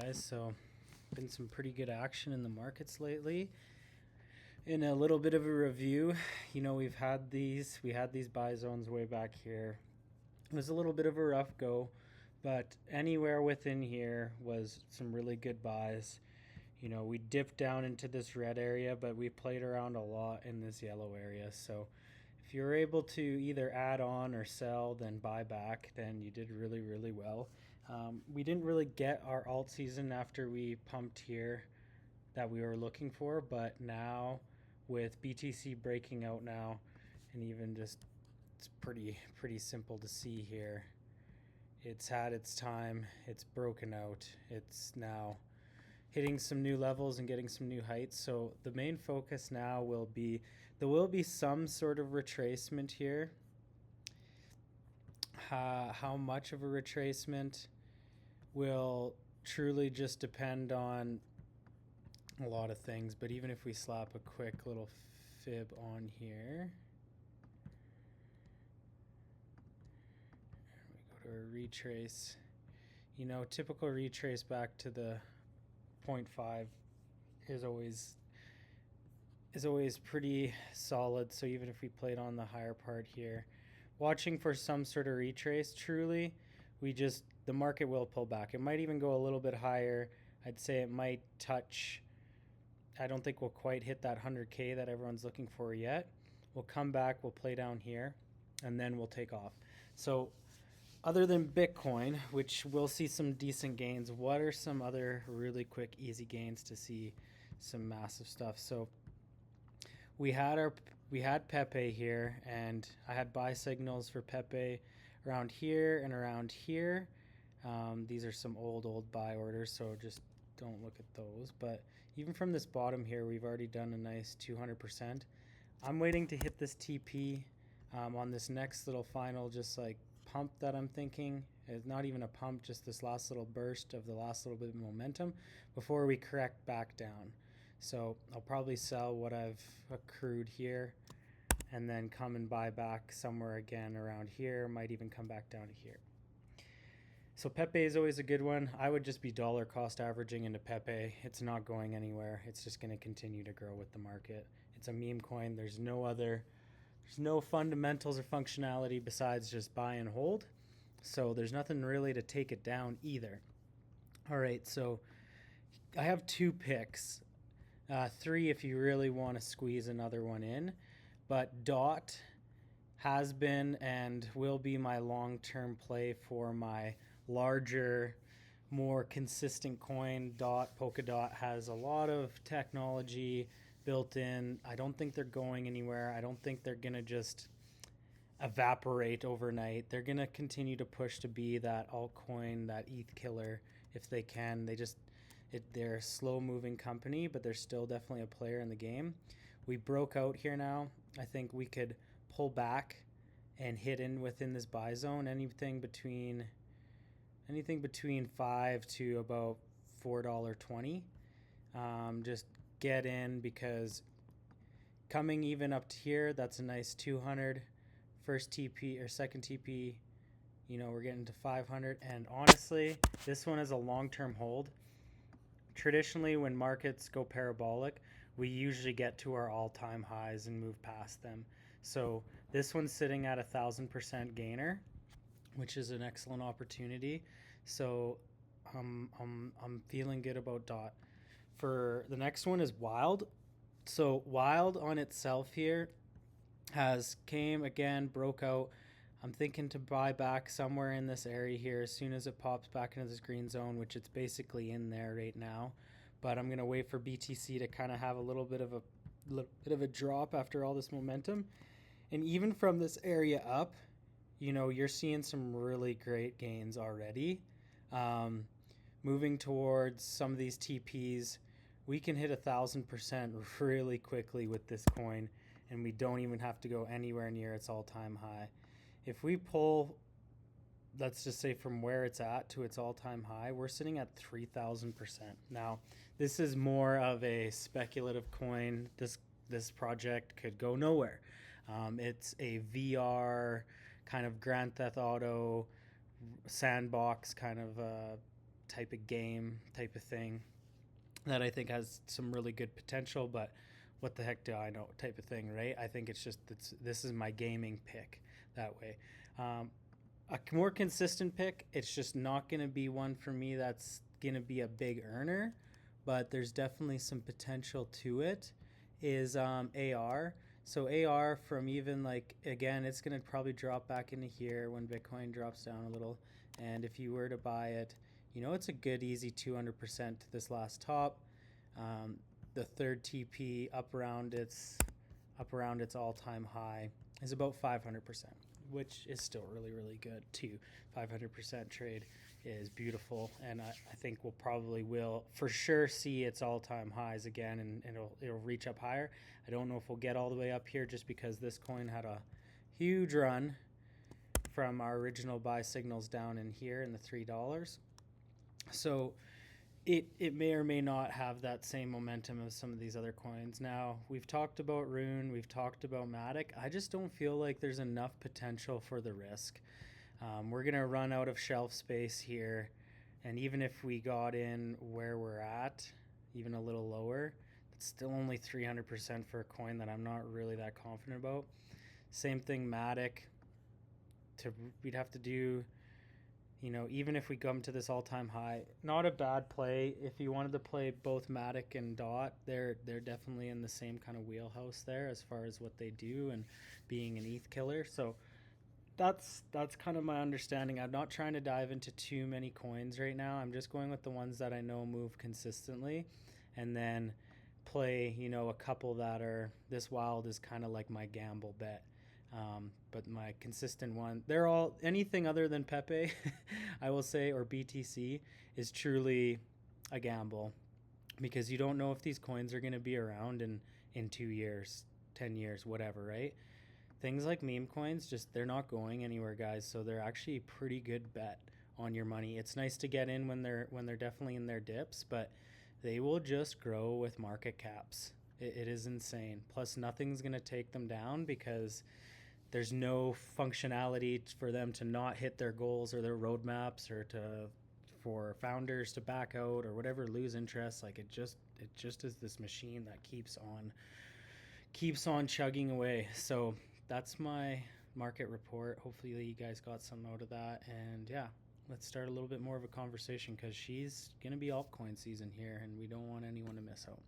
guys. So, been some pretty good action in the markets lately. In a little bit of a review, we had these buy zones way back here. It was a little bit of a rough go, but anywhere within here was some really good buys. We dipped down into this red area, but we played around a lot in this yellow area. So, if you're able to either add on or sell, then buy back, then you did really, really well. We didn't really get our alt season after we pumped here that we were looking for, but now with BTC breaking out now, and even just it's pretty simple to see here. It's had its time. It's broken out. It's now hitting some new levels and getting some new heights. So the main focus now will be there will be some sort of retracement here. How much of a retracement will truly just depend on a lot of things, but even if we slap a quick little fib on here, we go to a retrace, typical retrace back to the 0.5 is always pretty solid. So even if we played on the higher part here, watching for some sort of retrace, truly the market will pull back. It might even go a little bit higher. I'd say it might touch. I don't think we'll quite hit that 100K that everyone's looking for yet. We'll come back, we'll play down here, and then we'll take off. So other than Bitcoin, which we'll see some decent gains, what are some other really quick, easy gains to see some massive stuff? So we had Pepe here, and I had buy signals for Pepe around here and around here. These are some old buy orders, so just don't look at those. But even from this bottom here, we've already done a nice 200%. I'm waiting to hit this TP on this next little final just like pump that I'm thinking. It's not even a pump, just this last little burst of the last little bit of momentum before we correct back down. So I'll probably sell what I've accrued here and then come and buy back somewhere again around here. Might even come back down to here. So Pepe is always a good one. I would just be dollar cost averaging into Pepe. It's not going anywhere. It's just going to continue to grow with the market. It's a meme coin. There's no fundamentals or functionality besides just buy and hold. So there's nothing really to take it down either. All right, so I have 2 picks. 3 if you really want to squeeze another one in. But DOT has been and will be my long-term play for my larger, more consistent coin. Polkadot has a lot of technology built in. I don't think they're going anywhere. I don't think they're going to just evaporate overnight. They're going to continue to push to be that altcoin, that ETH killer if they can. They're a slow-moving company, but they're still definitely a player in the game. We broke out here now. I think we could pull back and hit in within this buy zone. Anything between $5 to about $4.20. Just get in, because coming even up to here, that's a nice 200 first TP or second TP. We're getting to 500, and honestly, this one is a long-term hold. Traditionally, when markets go parabolic, we usually get to our all-time highs and move past them. So this one's sitting at 1,000% gainer, which is an excellent opportunity. So I'm feeling good about DOT. For the next one is Wild. So Wild on itself here came again, broke out. I'm thinking to buy back somewhere in this area here as soon as it pops back into this green zone, which it's basically in there right now. But I'm gonna wait for BTC to kind of have a little bit of a drop after all this momentum. And even from this area up, you're seeing some really great gains already. Moving towards some of these TPs, we can hit 1,000% really quickly with this coin, and we don't even have to go anywhere near its all-time high. If we pull, let's just say from where it's at to its all-time high, we're sitting at 3,000%. Now, this is more of a speculative coin. This project could go nowhere. It's a VR kind of Grand Theft Auto sandbox kind of type of game type of thing that I think has some really good potential, but what the heck do I know type of thing, right? I think it's just this is my gaming pick that way. A more consistent pick, it's just not going to be one for me that's going to be a big earner, but there's definitely some potential to it, is AR. So AR from even like, again, it's going to probably drop back into here when Bitcoin drops down a little. And if you were to buy it, it's a good easy 200% to this last top. The third TP up around its all-time high is about 500%, which is still really, really good too. 500% trade is beautiful, and I think will for sure see its all-time highs again, and it'll reach up higher. I don't know if we'll get all the way up here just because this coin had a huge run from our original buy signals down in here in the $3. So it may or may not have that same momentum as some of these other coins. Now, we've talked about Rune, we've talked about Matic. I just don't feel like there's enough potential for the risk. We're going to run out of shelf space here, and even if we got in where we're at, even a little lower, it's still only 300% for a coin that I'm not really that confident about. Same thing, Matic. We'd have to do... even if we come to this all-time high, not a bad play. If you wanted to play both Matic and Dot, they're definitely in the same kind of wheelhouse there as far as what they do and being an ETH killer. So that's kind of my understanding. I'm not trying to dive into too many coins right now. I'm just going with the ones that I know move consistently, and then play, a couple that are this wild is kind of like my gamble bet. But my consistent one, they're all anything other than Pepe, I will say, or BTC is truly a gamble, because you don't know if these coins are going to be around in 2 years, 10 years, whatever, right? Things like meme coins, they're not going anywhere, guys. So they're actually a pretty good bet on your money. It's nice to get in when they're definitely in their dips, but they will just grow with market caps. It is insane. Plus, nothing's going to take them down because there's no functionality for them to not hit their goals or their roadmaps, or for founders to back out or whatever, lose interest. Like it just is this machine that keeps on chugging away. So that's my market report. Hopefully you guys got some out of that. And yeah, let's start a little bit more of a conversation, because she's gonna be altcoin season here and we don't want anyone to miss out.